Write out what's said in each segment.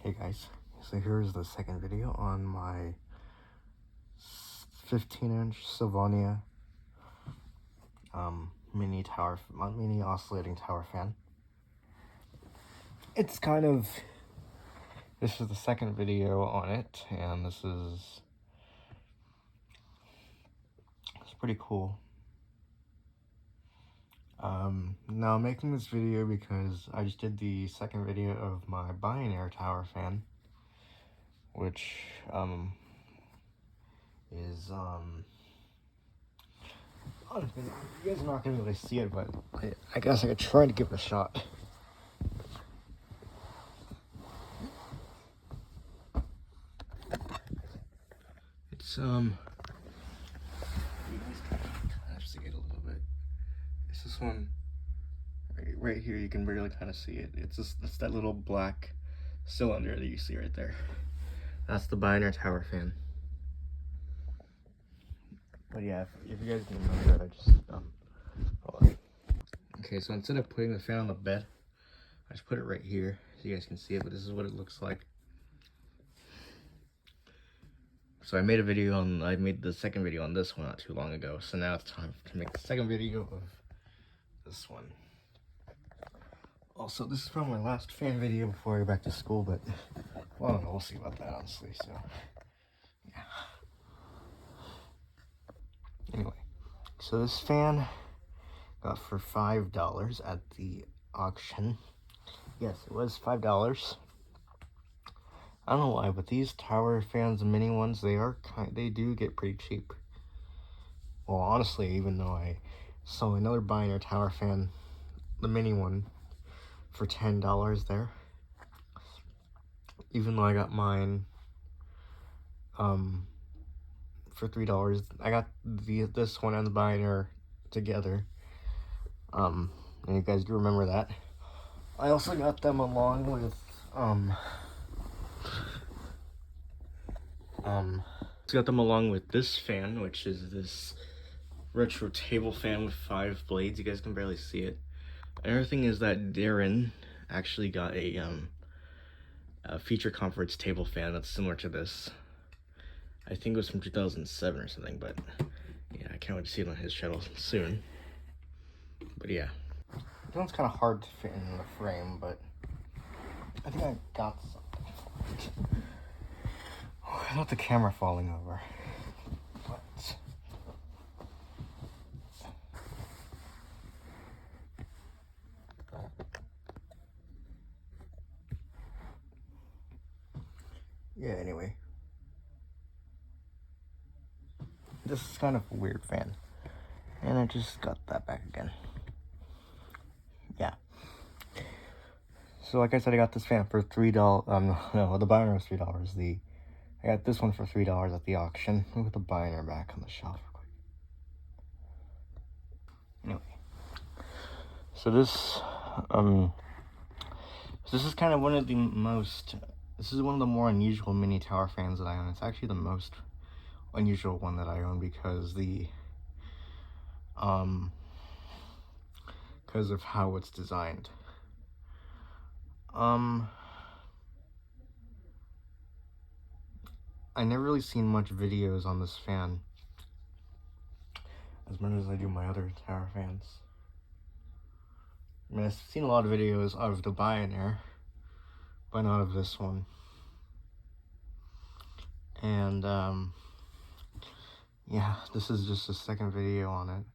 Hey guys, so here's the second video on my 15-inch Sylvania mini oscillating tower fan. This is the second video on it, and it's pretty cool. Now I'm making this video because I just did the second video of my binary tower fan, which is honestly, you guys are not gonna really see it, but I guess I could try to give it a shot. It's you guys can kind of see it a little bit. It's this one right here. You can barely kind of see it. It's that little black cylinder that you see right there. That's the binary tower fan. But yeah, if you guys didn't know that, I just hold on. Okay, so instead of putting the fan on the bed, I just put it right here so you guys can see it. But this is what it looks like. So I made the second video on this one not too long ago. So now it's time to make the second video of this one. Also, this is probably my last fan video before I go back to school, but well, I don't know, we'll see about that, honestly. So yeah. Anyway, so this fan got for $5 at the auction. Yes, it was $5. I don't know why, but these tower fans, the mini ones, they do get pretty cheap. Well, honestly, even though I saw another binary tower fan, the mini one, for $10 there. Even though I got mine for $3. I got this one and the binary together. And you guys do remember that. I also got them along with this fan, which is this retro table fan with 5 blades. You guys can barely see it. Another thing is that Darren actually got a feature conference table fan that's similar to this. I think it was from 2007 or something, but yeah, I can't wait to see it on his channel soon. But yeah, this one's kind of hard to fit in the frame, but I think I got something for it. Oh, I thought the camera falling over. But yeah, anyway. This is kind of a weird fan. And I just got that back again. Yeah. So like I said, I got this fan for $3. No, the binary was $3. I got this one for $3 at the auction. Look at the binary back on the shelf real quick. Anyway. So this is kind of one of the more unusual mini tower fans that I own. It's actually the most unusual one that I own because of how it's designed. I never really seen much videos on this fan as much as I do my other tower fans. I mean, I've seen a lot of videos of the binary, but not of this one. And yeah, this is just the second video on it.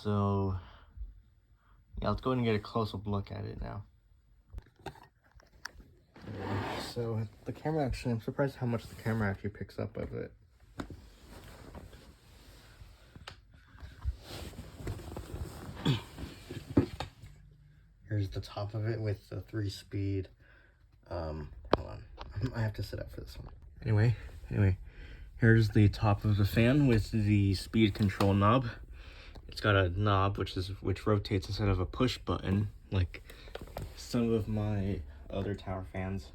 So yeah, let's go ahead and get a close-up look at it now. So the camera I'm surprised how much the camera actually picks up of it. Here's the top of it with the 3-speed. Hold on, I have to set up for this one. Anyway, here's the top of the fan with the speed control knob. It's got a knob which rotates instead of a push button like some of my other tower fans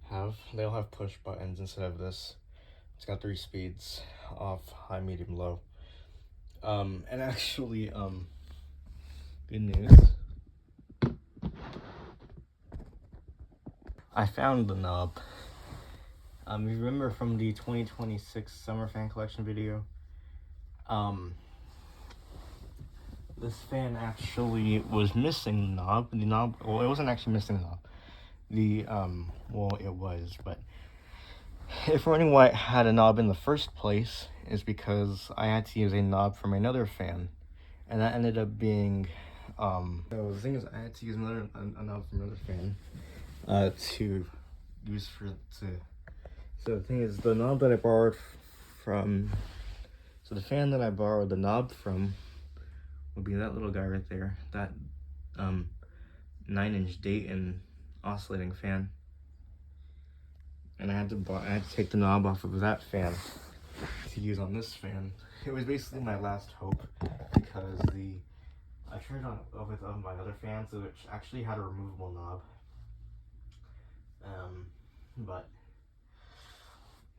have. They'll have push buttons instead of this. It's got 3 speeds: off, high, medium, low. And actually, good news. I found the knob. You remember from the 2026 summer fan collection video? This fan actually was missing the knob. The knob, well, it wasn't actually missing the knob. Well, it was, but if you're wondering why it had a knob in the first place, is because I had to use a knob from another fan, and that ended up being, so the thing is, I had to use a knob from another fan, to use so the thing is, the knob that I borrowed from, so the fan that I borrowed the knob from would be that little guy right there, that 9-inch Dayton oscillating fan. And I had to take the knob off of that fan to use on this fan. It was basically my last hope, because I tried on with my other fans, which actually had a removable knob, but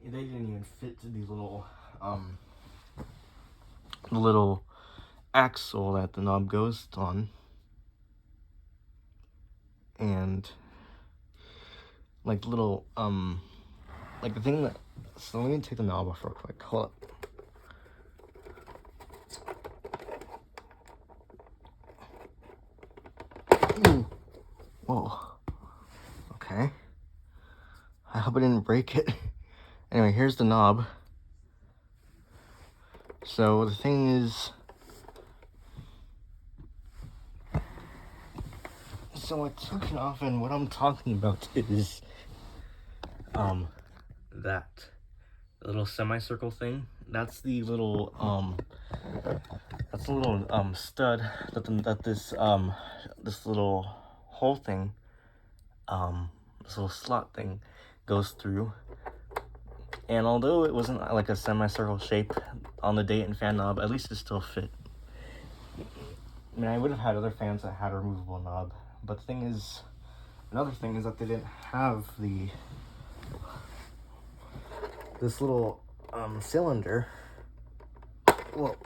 they didn't even fit the little axle that the knob goes on, and like little like the thing that, so let me take the knob off real quick. Hold up. Ooh. Whoa. Okay. I hope I didn't break it. Anyway, here's the knob. So the thing is, so I took it off, and what I'm talking about is that little semicircle thing. That's the little stud that this little hole thing, this little slot thing goes through. And although it wasn't like a semicircle shape on the Dayton fan knob, at least it still fit. I mean, I would have had other fans that had a removable knob, but another thing is that they didn't have this little cylinder. Well,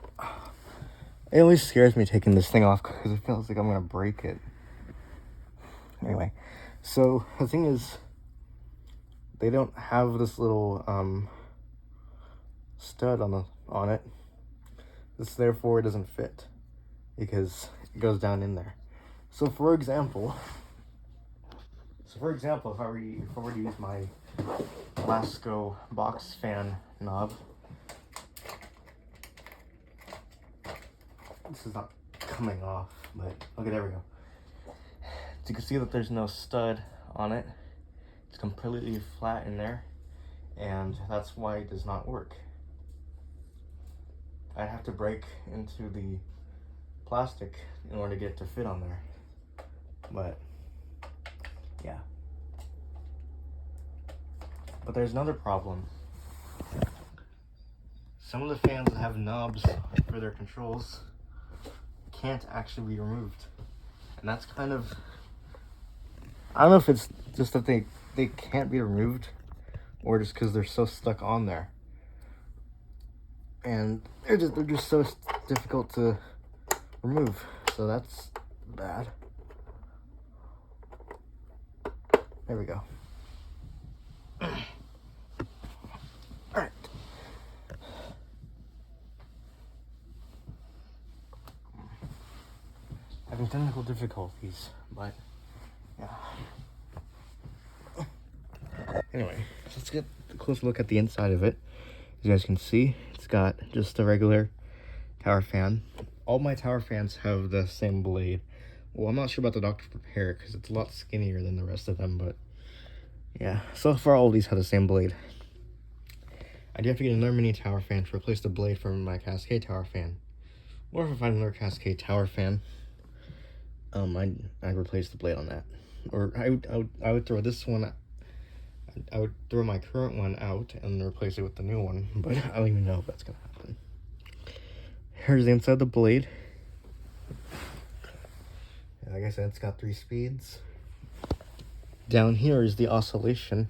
it always scares me taking this thing off because it feels like I'm gonna break it. Anyway, so the thing is, they don't have this little stud on it. This therefore doesn't fit because it goes down in there. So for example, if I were to use my Lasco box fan knob, this is not coming off, but okay, there we go. So you can see that there's no stud on it. It's completely flat in there, and that's why it does not work. I'd have to break into the plastic in order to get it to fit on there. But yeah. But there's another problem. Some of the fans that have knobs for their controls can't actually be removed. And that's kind of, I don't know if it's just that they can't be removed, or just because they're so stuck on there. And they're just so difficult to remove. So that's bad. There we go. Alright. Having technical difficulties, but yeah. Anyway, let's get a closer look at the inside of it. As you guys can see, it's got just a regular tower fan. All my tower fans have the same blade. Well, I'm not sure about the Dr. Prepare because it's a lot skinnier than the rest of them, but yeah, so far all of these have the same blade. I do have to get another mini tower fan to replace the blade from my Cascade tower fan. Or if I find another Cascade tower fan, I'd replace the blade on that. Or I would throw this one, I would throw my current one out and replace it with the new one, but I don't even know if that's gonna happen. Here's the inside of the blade. Like I said, it's got 3 speeds. Down here is the oscillation,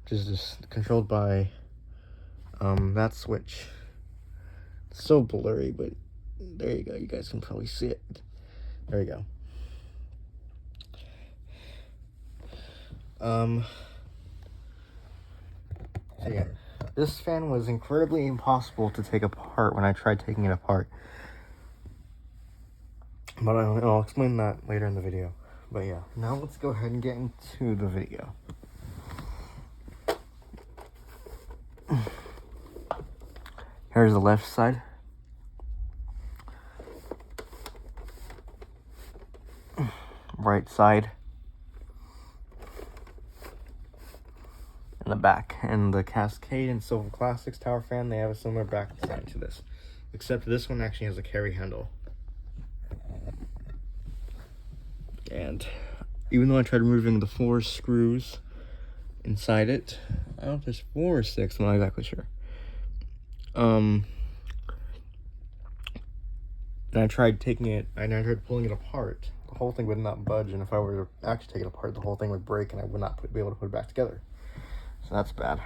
which is just controlled by that switch. It's so blurry, but there you go. You guys can probably see it. There you go. So yeah, this fan was incredibly impossible to take apart when I tried taking it apart. But I'll explain that later in the video. But yeah, now let's go ahead and get into the video. Here's the left side. Right side. And the back. And the Cascade and Silver Classics tower fan, they have a similar back design to this. Except this one actually has a carry handle. And even though I tried removing the 4 screws inside it, I don't know if there's 4 or 6, I'm not exactly sure. And I tried taking it, and I tried pulling it apart. The whole thing would not budge, and if I were to actually take it apart, the whole thing would break, and I would not be able to put it back together. So that's bad.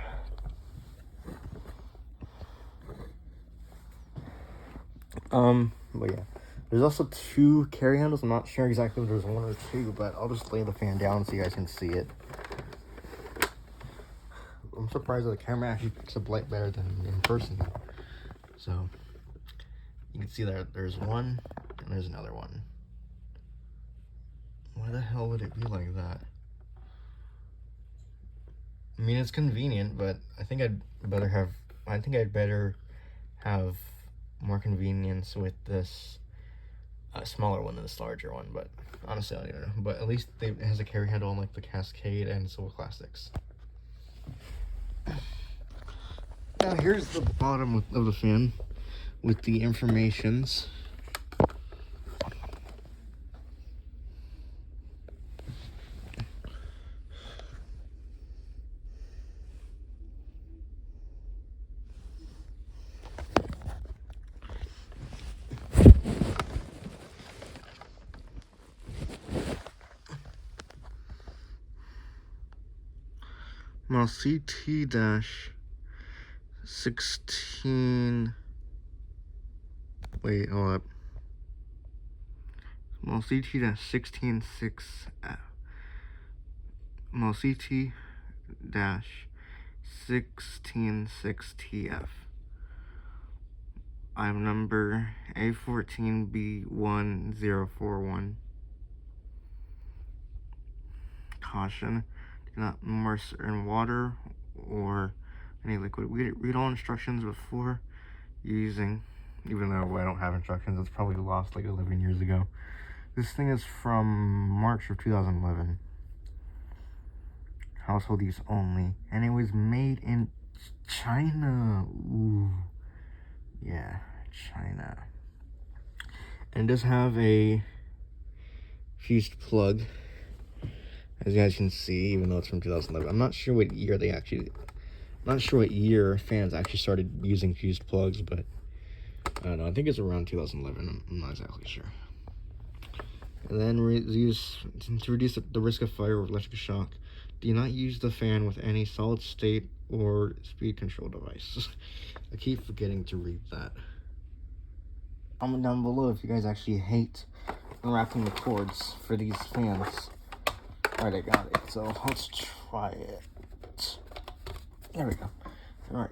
But yeah. There's also 2 carry handles. I'm not sure exactly if there's 1 or 2, but I'll just lay the fan down so you guys can see it. I'm surprised that the camera actually picks up light better than in person. So, you can see that there's 1, and there's another one. Why the hell would it be like that? I mean, it's convenient, but I think I'd better have more convenience with this smaller one than this larger one, but honestly I don't even know. But at least it has a carry handle like the Cascade and Silver Classics. Now here's the bottom of the fan with the informations. Well, CT-16. Wait, hold up. Well, CT-166F. Well, CT-166TF. Item number A14B1041. Caution: do not immerse in water or any liquid. Read all instructions before using. Even though I don't have instructions, it's probably lost like 11 years ago. This thing is from March of 2011. Household use only. And it was made in China. Ooh. Yeah, China. And it does have a fused plug, as you guys can see, even though it's from 2011. I'm not sure what year fans actually started using fused plugs, but I don't know. I think it's around 2011. I'm not exactly sure. And then to reduce the risk of fire or electric shock, do not use the fan with any solid state or speed control device. I keep forgetting to read that. Comment down below if you guys actually hate unwrapping the cords for these fans. Alright, I got it. So let's try it. There we go. Alright.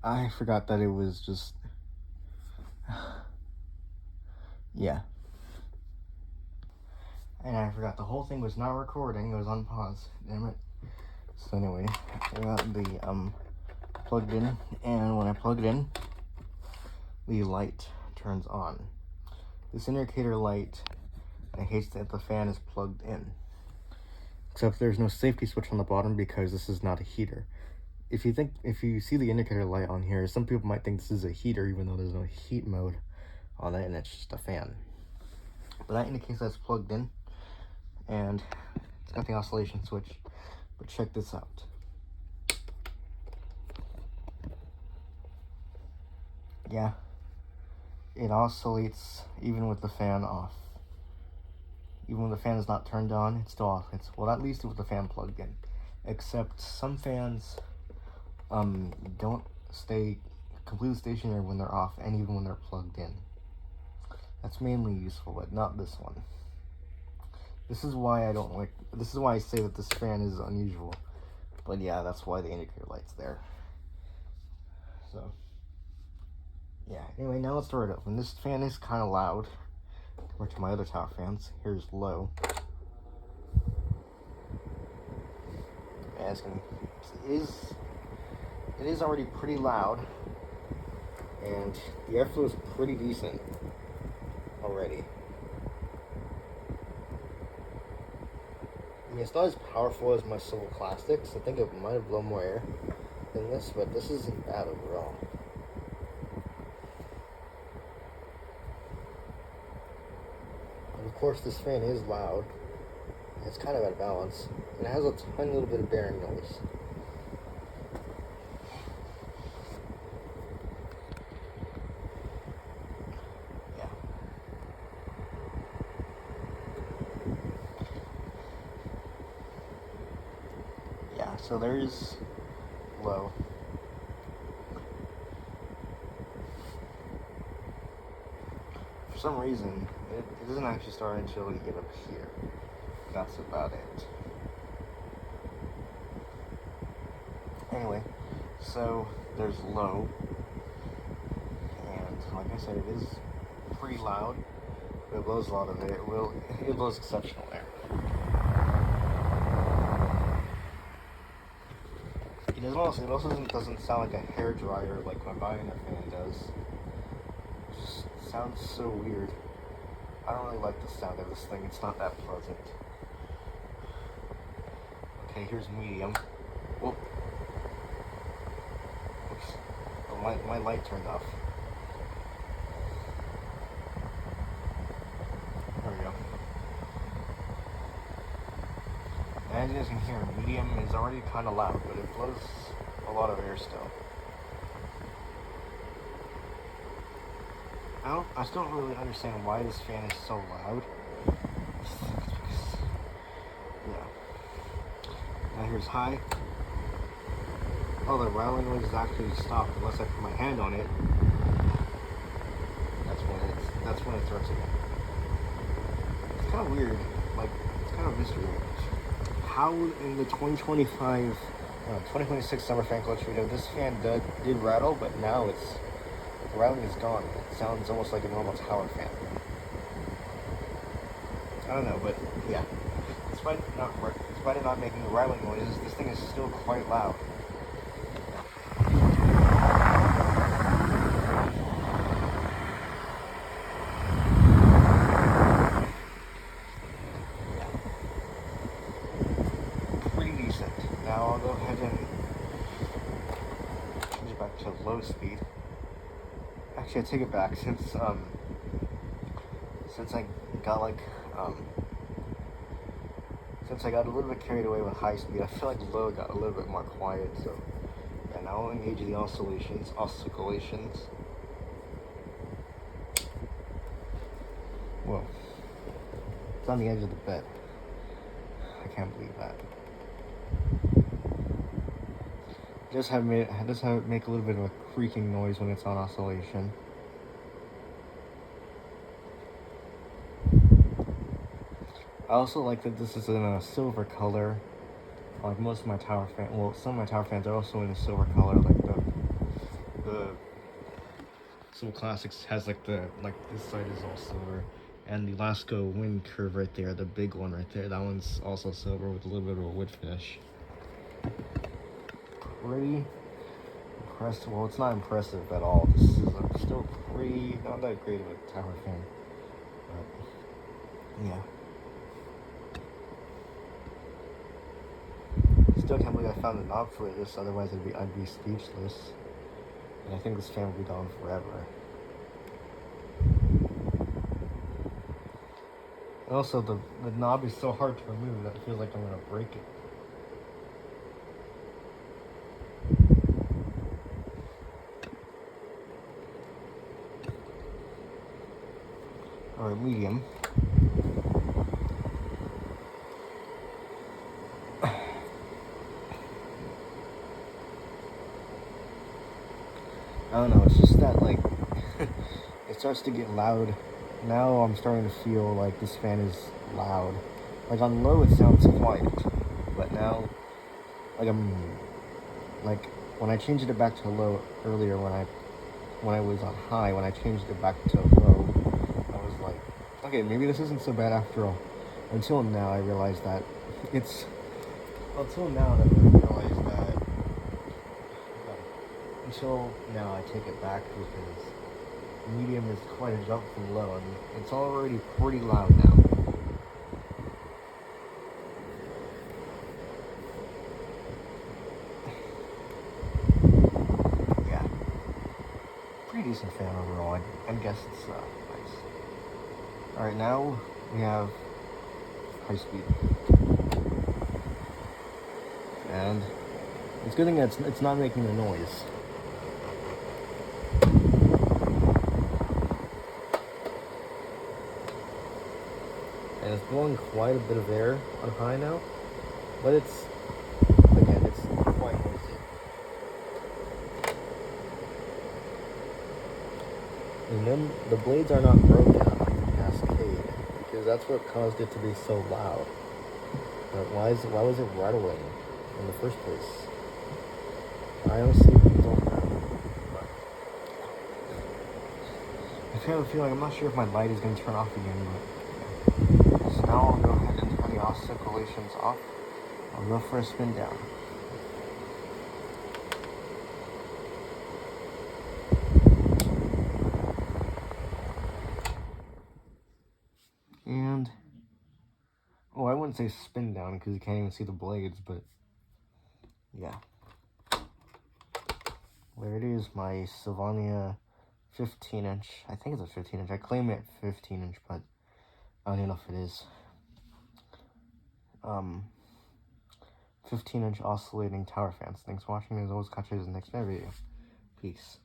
I forgot that it was just... yeah. And I forgot the whole thing was not recording. It was on pause. Damn it. So anyway, I got the plugged in, and when I plug it in, the light turns on. This indicator light, I hate that the fan is plugged in. Except there's no safety switch on the bottom because this is not a heater. If you see the indicator light on here, some people might think this is a heater even though there's no heat mode on it and it's just a fan. But that indicates that it's plugged in, and it's got the oscillation switch. But check this out. Yeah, it oscillates even with the fan off. Even when the fan is not turned on, it still oscillates. Well, at least with the fan plugged in. Except some fans don't stay completely stationary when they're off, and even when they're plugged in. That's mainly useful, but not this one. This is why I don't like. This is why I say that this fan is unusual. But yeah, that's why the indicator light's there. So yeah. Anyway, now let's start it up. And this fan is kind of loud compared to my other tower fans. Here's low. And it is already pretty loud, and the airflow is pretty decent already. I mean, it's not as powerful as my Civil Classics. I think it might have blown more air than this, but this isn't bad overall. And of course, this fan is loud. It's kind of out of balance, and it has a tiny little bit of bearing noise. Yeah. Yeah, so there's low. For some reason, it doesn't actually start until you get up here. That's about it. Anyway, so there's low, and like I said, it is pretty loud, but it blows a lot of it. It blows exceptional air. It also doesn't sound like a hair dryer like my Bionet fan does. It just sounds so weird. I don't really like the sound of this thing. It's not that pleasant. Okay, here's medium. Whoop. Oops. Oh, my light turned off. There we go. As you guys can hear, medium is already kind of loud, but it blows a lot of air still. I still don't really understand why this fan is so loud. Yeah. Now here's high. Oh, the rattling noise is actually stopped unless I put my hand on it. That's when it starts again. It's kind of weird. Like, it's kind of mystery. How in the 2026 summer fan collection video, this fan did rattle, but now the rattling is gone. It sounds almost like a normal tower fan. I don't know, but yeah. Despite it not making the rattling noises, this thing is still quite loud. Now I'll go ahead and change it back to low speed. Actually, I take it back since I got since I got a little bit carried away with high speed. I feel like low got a little bit more quiet. So yeah, now I'll engage the oscillations. Whoa! It's on the edge of the bed. I can't believe that. It does have it make a little bit of a creaking noise when it's on oscillation. I also like that this is in a silver color. Like most of my tower fans, well, some of my tower fans are also in a silver color. Like the Civil Classics has like this side is all silver, and the Lasco wind curve right there, the big one right there, that one's also silver with a little bit of a wood finish. Pretty impressive. Well, it's not impressive at all. This is still pretty, not that great of a tower fan, but yeah. Still can't believe I found a knob for this. Otherwise, I'd be speechless. And I think this fan will be gone forever. And also, the knob is so hard to remove that it feels like I'm gonna break it. Or medium. I don't know, it's just that like it starts to get loud. Now I'm starting to feel like this fan is loud. Like on low it sounds quiet, but now, like when I changed it back to low earlier, when I was on high, when I changed it back to low, I was like, okay, maybe this isn't so bad after all. Until now I realized that it's, until now that I realized that, until now I take it back because medium is quite a jump from low, and it's already pretty loud now. Yeah, pretty decent fan overall. I guess it's nice. Alright, now we have high speed. And it's good thing that it's not making a noise. And it's blowing quite a bit of air on high now, but it's quite noisy. And then the blades are not broken on the Cascade, because that's what caused it to be so loud. But why was it rattling in the first place? I honestly don't know. But I kind of feel like I'm not sure if my light is going to turn off again, but so now I'll go ahead and turn the oscillations off. I'll go for a spin down. And, oh, I wouldn't say spin down because you can't even see the blades, but yeah. There it is, my Sylvania 15-inch. I think it's a 15-inch. I claim it 15-inch, but I don't even know if it is. 15-inch oscillating tower fans. Thanks for watching. As always, catch you in the next video. Peace.